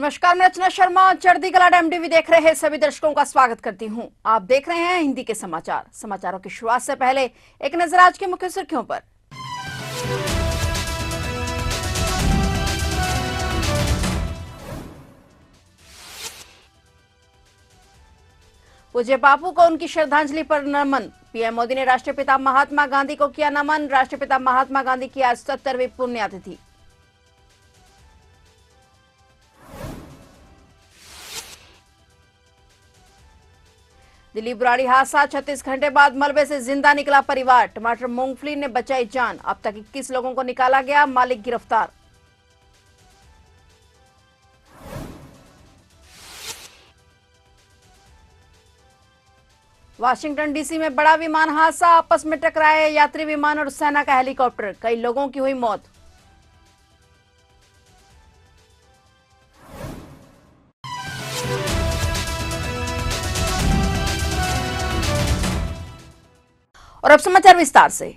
नमस्कार, मैं रचना शर्मा चढ़ती कला एमटीवी देख रहे सभी दर्शकों का स्वागत करती हूं। आप देख रहे हैं हिंदी के समाचार। समाचारों की शुरुआत से पहले एक नजर आज के मुख्य सुर्खियों पर। पूज्य बापू को उनकी श्रद्धांजलि पर नमन। पीएम मोदी ने राष्ट्रपिता महात्मा गांधी को किया नमन। राष्ट्रपिता महात्मा गांधी की आज 70वीं पुण्यतिथि। दिल्ली बुराड़ी हादसा, 36 घंटे बाद मलबे से जिंदा निकला परिवार। टमाटर मूंगफली ने बचाई जान। अब तक 21 लोगों को निकाला गया, मालिक गिरफ्तार। वाशिंगटन डीसी में बड़ा विमान हादसा, आपस में टकराए यात्री विमान और सेना का हेलीकॉप्टर, कई लोगों की हुई मौत। और अब समाचार विस्तार से।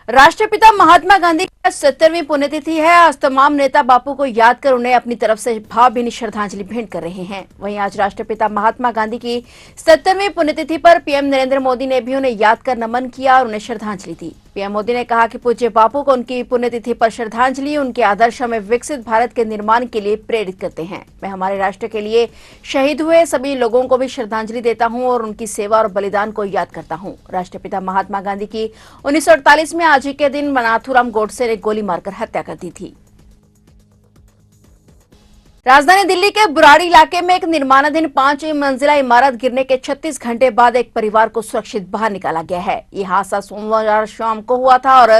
राष्ट्रपिता महात्मा गांधी की 70वीं पुण्यतिथि है। आज तमाम नेता बापू को याद कर उन्हें अपनी तरफ से भावभीनी श्रद्धांजलि भेंट कर रहे हैं। वहीं आज राष्ट्रपिता महात्मा गांधी की 70वीं पुण्यतिथि पर पीएम नरेंद्र मोदी ने भी उन्हें याद कर नमन किया और उन्हें श्रद्धांजलि दी। पीएम मोदी ने कहा कि पूज्य बापू को उनकी पुण्यतिथि पर श्रद्धांजलि उनके आदर्श हमें विकसित भारत के निर्माण के लिए प्रेरित करते हैं। मैं हमारे राष्ट्र के लिए शहीद हुए सभी लोगों को भी श्रद्धांजलि देता हूं और उनकी सेवा और बलिदान को याद करता हूं। राष्ट्रपिता महात्मा गांधी की 1948 में आज ही के दिन नाथूराम गोडसे ने गोली मारकर हत्या कर दी थी। राजधानी दिल्ली के बुराड़ी इलाके में एक निर्माणाधीन 5 मंजिला इमारत गिरने के 36 घंटे बाद एक परिवार को सुरक्षित बाहर निकाला गया है। यह हादसा सोमवार शाम को हुआ था और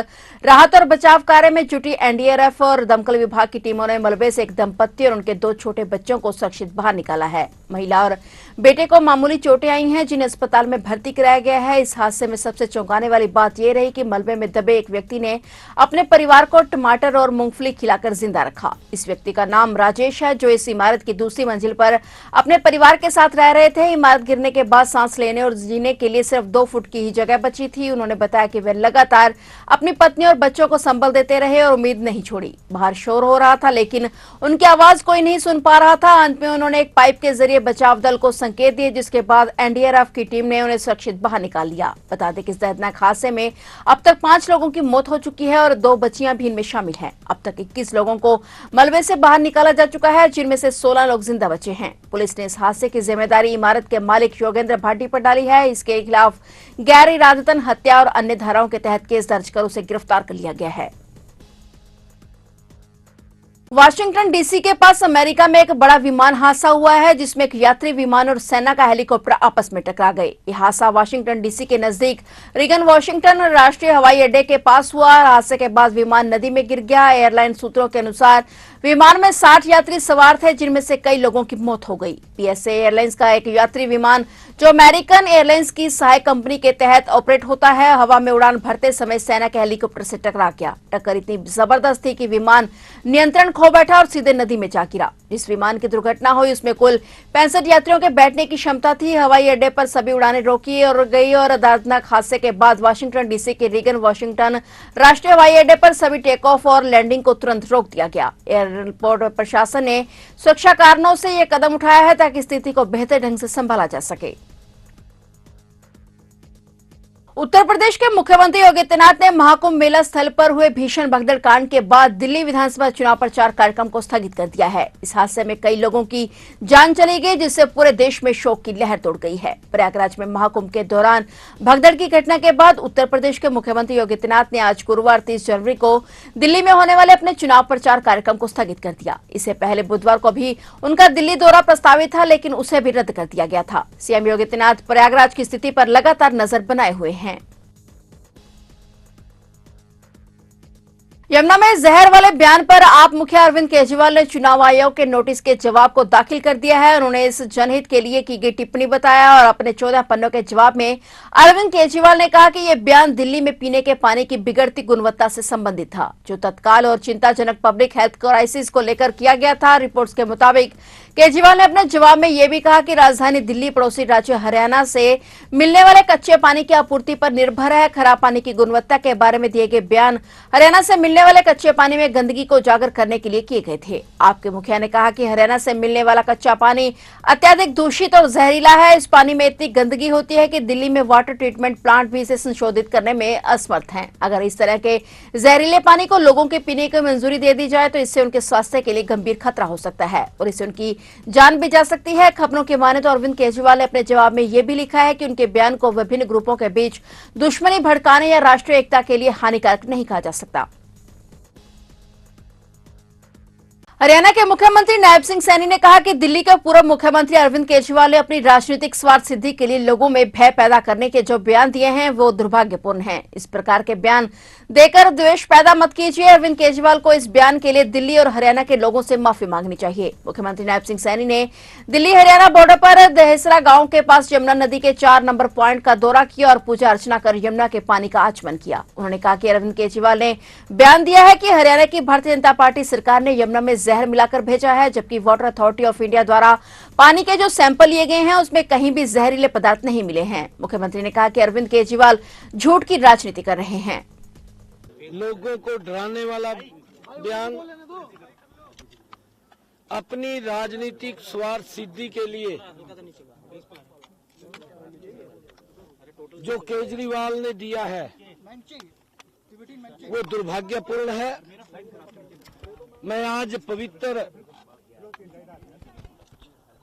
राहत और बचाव कार्य में जुटी एनडीआरएफ और दमकल विभाग की टीमों ने मलबे से एक दंपत्ति और उनके 2 छोटे बच्चों को सुरक्षित बाहर निकाला है। महिला और बेटे को मामूली चोटें आई हैं, जिन्हें अस्पताल में भर्ती कराया गया है। इस हादसे में सबसे चौंकाने वाली बात यह रही कि मलबे में दबे एक व्यक्ति ने अपने परिवार को टमाटर और मूंगफली खिलाकर जिंदा रखा। इस व्यक्ति का नाम राजेश है, जो इस इमारत की दूसरी मंजिल पर अपने परिवार के साथ रह रहे थे। इमारत गिरने के बाद सांस लेने और जीने के लिए सिर्फ 2 फुट की ही जगह बची थी। उन्होंने बताया कि वे लगातार अपनी पत्नी और बच्चों को संबल देते रहे और उम्मीद नहीं छोड़ी। बाहर शोर हो रहा था, लेकिन उनकी आवाज कोई नहीं सुन पा रहा था। अंत में उन्होंने एक पाइप के जरिए बचाव दल को संकेत दिए, जिसके बाद एनडीआरएफ की टीम ने उन्हें सुरक्षित बाहर निकाल लिया। बता दें कि इस दर्दनाक हादसे में अब तक 5 लोगों की मौत हो चुकी है और 2 बच्चियां भी इनमें शामिल हैं। अब तक 21 लोगों को मलबे से बाहर निकाला जा चुका है, जिनमें से 16 लोग जिंदा बचे हैं। पुलिस ने इस हादसे की जिम्मेदारी इमारत के मालिक योगेंद्र भाटी पर डाली है। इसके खिलाफ गैर इरादतन हत्या और अन्य धाराओं के तहत केस दर्ज कर उसे गिरफ्तार कर लिया गया है। वाशिंगटन डीसी के पास अमेरिका में एक बड़ा विमान हादसा हुआ है, जिसमें एक यात्री विमान और सेना का हेलीकॉप्टर आपस में टकरा गए। यह हादसा वाशिंगटन डीसी के नजदीक रीगन वाशिंगटन राष्ट्रीय हवाई अड्डे के पास हुआ। हादसे के बाद विमान नदी में गिर गया। एयरलाइन सूत्रों के अनुसार विमान में 60 यात्री सवार थे, जिनमें से कई लोगों की मौत हो गई। पीएसए एयरलाइंस का एक यात्री विमान, जो अमेरिकन एयरलाइंस की सहायक कंपनी के तहत ऑपरेट होता है, हवा में उड़ान भरते समय सेना के हेलीकॉप्टर से टकरा गया। टक्कर इतनी जबरदस्त थी कि विमान नियंत्रण खो बैठा और सीधे नदी में जा गिरा। जिस विमान की दुर्घटना हुई उसमें कुल 65 यात्रियों के बैठने की क्षमता थी। हवाई अड्डे पर सभी उड़ानें रोकी और गई और दर्दनाक हादसे के बाद वाशिंगटन डीसी के रीगन वाशिंगटन राष्ट्रीय हवाई अड्डे पर सभी टेक ऑफ और लैंडिंग को तुरंत रोक दिया गया। एयरपोर्ट प्रशासन ने सुरक्षा कारणों से यह कदम उठाया है ताकि स्थिति को बेहतर ढंग से संभाला जा सके। उत्तर प्रदेश के मुख्यमंत्री योगी आदित्यनाथ ने महाकुंभ मेला स्थल पर हुए भीषण भगदड़ कांड के बाद दिल्ली विधानसभा चुनाव प्रचार कार्यक्रम को स्थगित कर दिया है। इस हादसे में कई लोगों की जान चली गई, जिससे पूरे देश में शोक की लहर दौड़ गई है। प्रयागराज में महाकुंभ के दौरान भगदड़ की घटना के बाद उत्तर प्रदेश के मुख्यमंत्री योगी आदित्यनाथ ने आज गुरुवार 30 जनवरी को दिल्ली में होने वाले अपने चुनाव प्रचार कार्यक्रम को स्थगित कर दिया। इससे पहले बुधवार को भी उनका दिल्ली दौरा प्रस्तावित था, लेकिन उसे भी रद्द कर दिया गया था। सीएम योगी आदित्यनाथ प्रयागराज की स्थिति पर लगातार नजर बनाए हुए हैं। यमुना में जहर वाले बयान पर आप मुखिया अरविंद केजरीवाल ने चुनाव आयोग के नोटिस के जवाब को दाखिल कर दिया है। उन्होंने इस जनहित के लिए की गई टिप्पणी बताया और अपने 14 पन्नों के जवाब में अरविंद केजरीवाल ने कहा कि यह बयान दिल्ली में पीने के पानी की बिगड़ती गुणवत्ता से संबंधित था, जो तत्काल और चिंताजनक पब्लिक हेल्थ क्राइसिस को लेकर किया गया था। रिपोर्ट्स के मुताबिक केजरीवाल ने अपने जवाब में यह भी कहा कि राजधानी दिल्ली पड़ोसी राज्य हरियाणा से मिलने वाले कच्चे पानी की आपूर्ति पर निर्भर है। खराब पानी की गुणवत्ता के बारे में दिए गए बयान हरियाणा से मिलने मिलने वाले कच्चे पानी में गंदगी को उजागर करने के लिए किए गए थे। आपके मुखिया ने कहा कि हरियाणा से मिलने वाला कच्चा पानी अत्यधिक दूषित और जहरीला है। इस पानी में इतनी गंदगी होती है कि दिल्ली में वाटर ट्रीटमेंट प्लांट भी इसे संशोधित करने में असमर्थ हैं। अगर इस तरह के जहरीले पानी को लोगों के पीने की मंजूरी दे दी जाए तो इससे उनके स्वास्थ्य के लिए गंभीर खतरा हो सकता है और इससे उनकी जान भी जा सकती है। खबरों की माने तो अरविंद केजरीवाल ने अपने जवाब में यह भी लिखा है कि उनके बयान को विभिन्न ग्रुपों के बीच दुश्मनी भड़काने या राष्ट्रीय एकता के लिए हानिकारक नहीं कहा जा सकता। हरियाणा के मुख्यमंत्री नायब सिंह सैनी ने कहा कि दिल्ली के पूर्व मुख्यमंत्री अरविंद केजरीवाल ने अपनी राजनीतिक स्वार्थ सिद्धि के लिए लोगों में भय पैदा करने के जो बयान दिए हैं वो दुर्भाग्यपूर्ण हैं। इस प्रकार के बयान देकर द्वेष पैदा मत कीजिए। अरविंद केजरीवाल को इस बयान के लिए दिल्ली और हरियाणा के लोगों से माफी मांगनी चाहिए। मुख्यमंत्री नायब सिंह सैनी ने दिल्ली हरियाणा बॉर्डर पर दहेसरा गांव के पास यमुना नदी के 4 नंबर पॉइंट का दौरा किया और पूजा अर्चना कर यमुना के पानी का आचमन किया। उन्होंने कहा कि अरविंद केजरीवाल ने बयान दिया है कि हरियाणा की भारतीय जनता पार्टी सरकार ने यमुना में जहर मिलाकर भेजा है, जबकि वाटर अथॉरिटी ऑफ इंडिया द्वारा पानी के जो सैंपल लिए गए हैं उसमें कहीं भी जहरीले पदार्थ नहीं मिले हैं। मुख्यमंत्री ने कहा कि अरविंद केजरीवाल झूठ की राजनीति कर रहे हैं। लोगों को डराने वाला बयान अपनी राजनीतिक स्वार्थ सिद्धि के लिए जो केजरीवाल ने दिया है वो दुर्भाग्यपूर्ण है। मैं आज पवित्र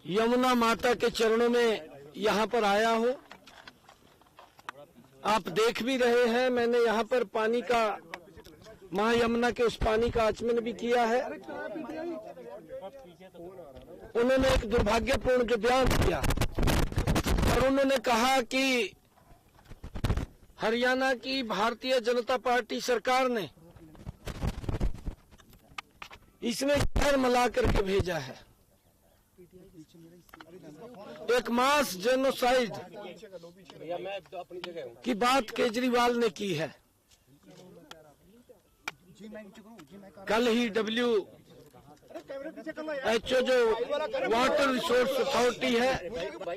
यमुना माता के चरणों में यहाँ पर आया हूँ। आप देख भी रहे हैं, मैंने यहाँ पर पानी का, मां यमुना के उस पानी का आचमन भी किया है। उन्होंने एक दुर्भाग्यपूर्ण जो बयान दिया और उन्होंने कहा कि हरियाणा की भारतीय जनता पार्टी सरकार ने इसमें जहर मिला करके भेजा है। एक मास जेनोसाइड की बात केजरीवाल ने की है। कल ही WHO जो वाटर रिसोर्स अथॉरिटी है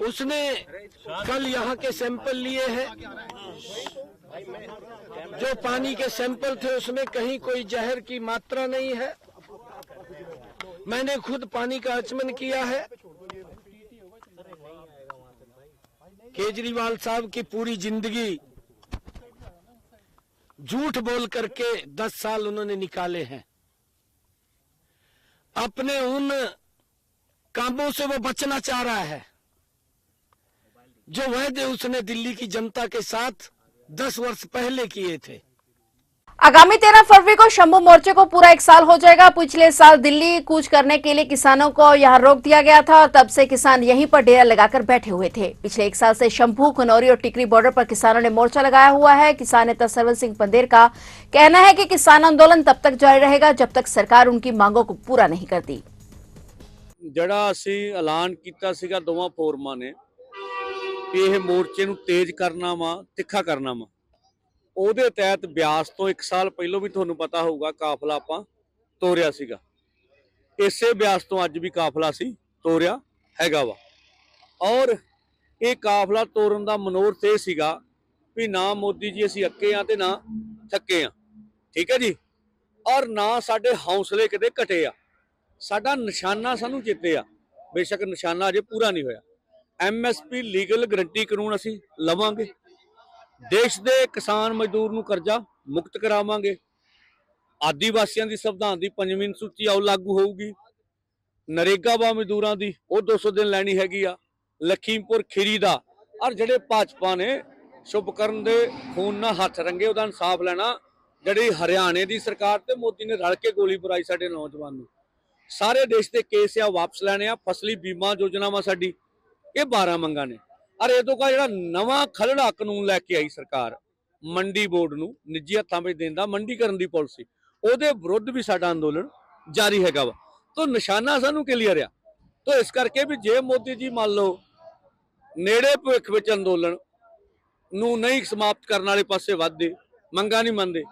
उसने कल यहाँ के सैंपल लिए हैं। जो पानी के सैंपल थे उसमें कहीं कोई जहर की मात्रा नहीं है। मैंने खुद पानी का आचमन किया है। केजरीवाल साहब की पूरी जिंदगी झूठ बोल करके 10 साल उन्होंने निकाले हैं। अपने उन कामों से वो बचना चाह रहा है जो वादे उसने दिल्ली की जनता के साथ 10 वर्ष पहले किए थे। आगामी 13 फरवरी को शंभू मोर्चे को पूरा 1 साल हो जाएगा। पिछले साल दिल्ली कूच करने के लिए किसानों को यहां रोक दिया गया था और तब से किसान यहीं पर डेरा लगाकर बैठे हुए थे। पिछले 1 साल से शंभू, खनौरी और टिकरी बॉर्डर पर किसानों ने मोर्चा लगाया हुआ है। किसान नेता सरवन सिंह पंदेर का कहना है कि किसान आंदोलन तब तक जारी रहेगा जब तक सरकार उनकी मांगों को पूरा नहीं करती। ਜਿਹੜਾ ਅਸੀਂ ਐਲਾਨ ਕੀਤਾ ਸੀਗਾ ਦੋਵਾਂ ਫੋਰਮਾਂ ਨੇ ਕਿ ਇਹ ਮੋਰਚੇ ਨੂੰ ਤੇਜ਼ ਕਰਨਾ ਵਾ, ਤਿੱਖਾ ਕਰਨਾ ਵਾ, ਉਹਦੇ ਤਹਿਤ ਬਿਆਸ ਤੋਂ 1 ਸਾਲ ਪਹਿਲਾਂ ਵੀ ਤੁਹਾਨੂੰ ਪਤਾ ਹੋਊਗਾ ਕਾਫਲਾ ਆਪਾਂ ਤੋਰਿਆ ਸੀਗਾ। ਇਸੇ ਬਿਆਸ ਤੋਂ ਅੱਜ ਵੀ ਕਾਫਲਾ ਸੀ ਤੋਰਿਆ ਹੈਗਾ ਵਾ ਔਰ ਇਹ ਕਾਫਲਾ ਤੋਰਨ ਦਾ ਮਨੋਰਥ ਇਹ ਸੀਗਾ ਵੀ ਨਾ ਮੋਦੀ ਜੀ ਅਸੀਂ ਅੱਕੇ ਆ ਤੇ ਨਾ ਥੱਕੇ ਆ, ਠੀਕ ਹੈ ਜੀ, ਔਰ ਨਾ ਸਾਡੇ ਹੌਸਲੇ ਕਿਤੇ ਘਟੇ ਆ। ਸਾਡਾ ਨਿਸ਼ਾਨਾ ਸਾਨੂੰ ਜਿੱਤੇ ਆ, ਬੇਸ਼ੱਕ ਨਿਸ਼ਾਨਾ ਅਜੇ ਪੂਰਾ ਨਹੀਂ ਹੋਇਆ। MSP ਲੀਗਲ ਗਰੰਟੀ ਕਾਨੂੰਨ ਅਸੀਂ ਲਵਾਂਗੇ। ਦੇਸ਼ ਦੇ ਕਿਸਾਨ ਮਜ਼ਦੂਰ ਨੂੰ ਕਰਜ਼ਾ ਮੁਕਤ ਕਰਾਵਾਂਗੇ। ਆਦੀਵਾਸੀਆਂ ਦੀ ਸੰਵਿਧਾਨ ਦੀ 5ਵੀਂ ਅਨੁਸੂਚੀ ਆਉ ਲਾਗੂ ਹੋਊਗੀ। ਨਰੇਗਾ ਵਾ ਮਜ਼ਦੂਰਾਂ ਦੀ ਉਹ 200 ਦਿਨ ਲੈਣੀ ਹੈਗੀ ਆ। ਲਖੀਮਪੁਰ ਖੀਰੀ ਦਾ ਔਰ ਜਿਹੜੇ ਭਾਜਪਾ ਨੇ ਸ਼ੁਭਕਰਨ ਦੇ ਖੂਨ ਨਾਲ ਹੱਥ ਰੰਗੇ ਉਹਦਾ ਇਨਸਾਫ ਲੈਣਾ। ਜਿਹੜੀ ਹਰਿਆਣੇ ਦੀ ਸਰਕਾਰ ਤੇ ਮੋਦੀ ਨੇ ਰਲ ਕੇ ਗੋਲੀ ਬਰਾਈ ਸਾਡੇ ਨੌਜਵਾਨ ਨੂੰ। ਸਾਰੇ ਦੇਸ਼ ਦੇ ਕੇਸ ਆ ਵਾਪਸ ਲੈਣੇ ਆ। ਫਸਲੀ ਬੀਮਾ ਯੋਜਨਾ ਵਾ ਸਾਡੀ, ਇਹ 12 ਮੰਗਾਂ ਨੇ। ਔਰ ਇਹ ਤੋਂ ਕਾ ਜਿਹੜਾ ਨਵਾਂ ਖਲੜਾ ਕਾਨੂੰਨ ਲੈ ਕੇ ਆਈ ਸਰਕਾਰ ਮੰਡੀ ਬੋਰਡ ਨੂੰ ਨਿੱਜੀ ਹੱਥਾਂ ਵਿੱਚ ਦੇਣ ਦਾ, ਮੰਡੀਕਰਨ ਦੀ ਪਾਲਿਸੀ, ਉਹਦੇ ਵਿਰੁੱਧ ਵੀ ਸਾਡਾ ਅੰਦੋਲਨ ਜਾਰੀ ਹੈਗਾ ਵਾ। ਤਾਂ ਨਿਸ਼ਾਨਾ ਸਾਨੂੰ ਕਲੀਅਰ ਆ। ਤਾਂ ਇਸ ਕਰਕੇ ਵੀ ਜੇ ਮੋਦੀ ਜੀ ਮੰਨ ਲਓ ਨੇੜੇ ਭਵਿੱਖ ਵਿੱਚ ਅੰਦੋਲਨ ਨੂੰ ਨਹੀਂ ਸਮਾਪਤ ਕਰਨ ਵਾਲੇ ਪਾਸੇ ਵੱਧਦੇ, ਮੰਗਾਂ ਨਹੀਂ ਮੰਨਦੇ,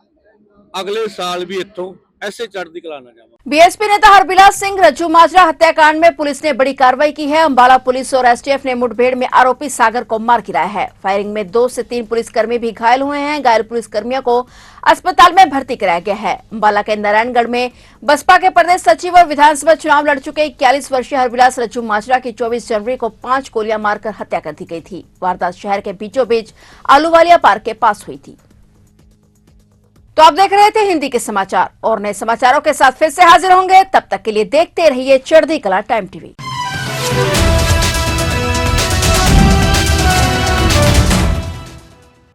ਅਗਲੇ ਸਾਲ ਵੀ ਇੱਥੋਂ ऐसे चढ़ती कला ना जावा। बीएसपी नेता हरबिलास सिंह रज्जू माजरा हत्याकांड में पुलिस ने बड़ी कार्रवाई की है। अंबाला पुलिस और एसटीएफ ने मुठभेड़ में आरोपी सागर को मार गिराया है। फायरिंग में 2 से 3 पुलिसकर्मी भी घायल हुए हैं। घायल पुलिसकर्मियों को अस्पताल में भर्ती कराया गया है। अंबाला के नारायणगढ़ में बसपा के प्रदेश सचिव और विधानसभा चुनाव लड़ चुके 41 वर्षीय हरबिलास रज्जू माजरा की 24 जनवरी को 5 गोलियां मारकर हत्या कर दी गई थी। वारदात शहर के बीचों बीच आलूवालिया पार्क के पास हुई थी। तो आप देख रहे थे हिंदी के समाचार और नए समाचारों के साथ फिर से हाजिर होंगे। तब तक के लिए देखते रहिए चढ़ती कला टाइम टीवी।